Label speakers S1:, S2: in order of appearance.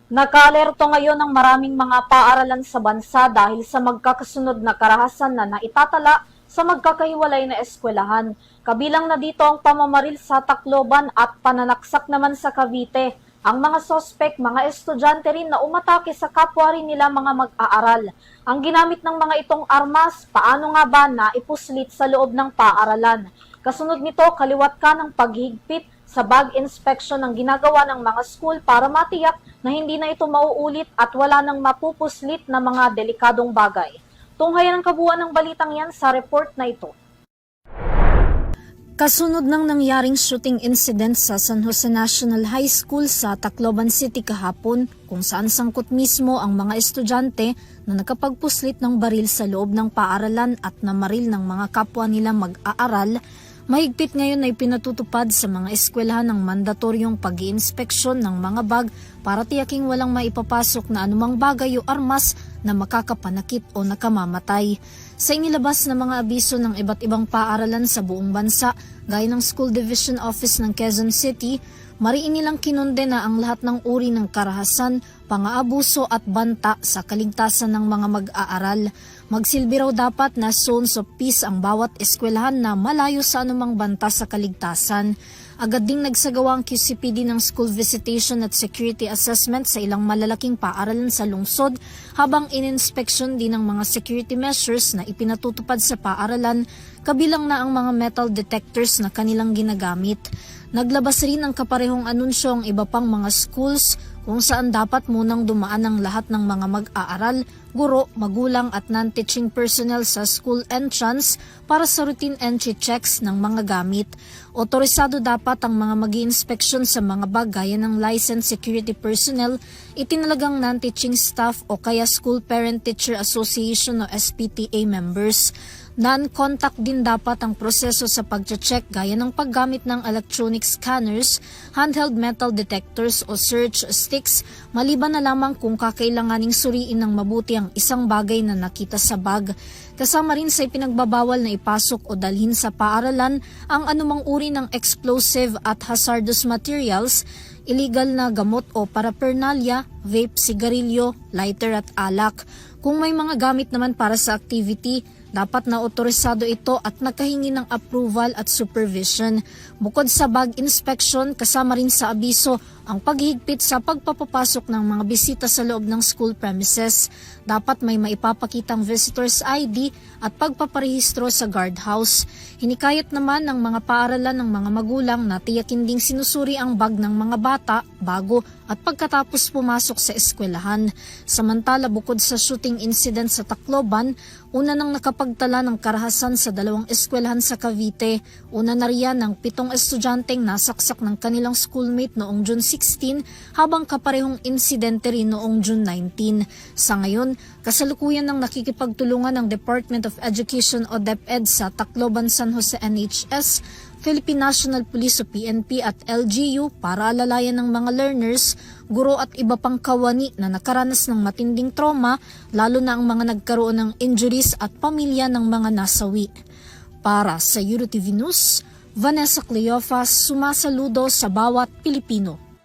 S1: Nakaalerto ngayon ang maraming mga paaralan sa bansa dahil sa magkakasunod na karahasan na naitatala sa magkakahiwalay na eskwelahan. Kabilang na dito ang pamamaril sa Tacloban at pananaksak naman sa Cavite. Ang mga sospek, mga estudyante rin na umatake sa kapwa rin nila mga mag-aaral. Ang ginamit ng mga itong armas, paano nga ba na ipuslit sa loob ng paaralan? Kasunod nito, kaliwat ka ng paghigpit sa bag inspection ng ginagawa ng mga school para matiyak na hindi na ito mauulit at wala nang mapupuslit na mga delikadong bagay. Tunghayan ang kabuuan ng balitang yan sa report na ito.
S2: Kasunod ng nangyaring shooting incident sa San Jose National High School sa Tacloban City kahapon, kung saan sangkot mismo ang mga estudyante na nakapagpuslit ng baril sa loob ng paaralan at namaril ng mga kapwa nila mag-aaral, mahigpit ngayon ay pinatutupad sa mga eskwelahan ng mandatoryong pag-iinspeksyon ng mga bag para tiyaking walang maipapasok na anumang bagay o armas na makakapanakit o nakamamatay. Sa inilabas na mga abiso ng iba't ibang paaralan sa buong bansa, gaya ng School Division Office ng Quezon City, mariin nilang kinonde na ang lahat ng uri ng karahasan, pang-aabuso at banta sa kaligtasan ng mga mag-aaral. Magsilbi raw dapat na zones of peace ang bawat eskwelahan na malayo sa anumang banta sa kaligtasan. Agad ding nagsagawa ang QCPD ng school visitation at security assessment sa ilang malalaking paaralan sa lungsod habang ininspeksyon din ang mga security measures na ipinatutupad sa paaralan, kabilang na ang mga metal detectors na kanilang ginagamit. Naglabas rin ng kaparehong anunsyo ang iba pang mga schools kung saan dapat munang dumaan ang lahat ng mga mag-aaral, guro, magulang at non-teaching personnel sa school entrance para sa routine entry checks ng mga gamit. Otorisado dapat ang mga mag-iinspeksyon sa mga bag gaya ng licensed security personnel, itinalagang non-teaching staff o kaya School Parent-Teacher Association o SPTA members. Non-contact din dapat ang proseso sa pag-check gaya ng paggamit ng electronic scanners, handheld metal detectors o search sticks, maliban na lamang kung kakailanganing suriin ng mabuti ang isang bagay na nakita sa bag. Kasama rin sa ipinagbabawal na ipasok o dalhin sa paaralan ang anumang uri ng explosive at hazardous materials, illegal na gamot o paraphernalia, vape, sigarilyo, lighter at alak. Kung may mga gamit naman para sa activity, dapat na otorisado ito at nakahingi ng approval at supervision. Bukod sa bag inspection, kasama rin sa abiso ang paghigpit sa pagpapapasok ng mga bisita sa loob ng school premises. Dapat may maipapakitang visitor's ID at pagpaparehistro sa guardhouse. Hinikayat naman ng mga paaralan ng mga magulang na tiyakin ding sinusuri ang bag ng mga bata bago at pagkatapos pumasok sa eskwelahan. Samantala, bukod sa shooting incident sa Tacloban, una nang nakapagtala ng karahasan sa dalawang eskwelahan sa Cavite. Una na riyan ng 7 estudyanteng nasaksak ng kanilang schoolmate noong June 16 habang kaparehong insidente rin noong June 19. Sa ngayon, kasalukuyan ng nakikipagtulungan ng Department of Education o DepEd sa Tacloban San Jose NHS, Philippine National Police o PNP at LGU para alalayan ng mga learners, guro at iba pang kawani na nakaranas ng matinding trauma, lalo na ang mga nagkaroon ng injuries at pamilya ng mga nasawi. Para sa EuroTV News, Vanessa Cleofas, sumasaludo sa bawat Pilipino.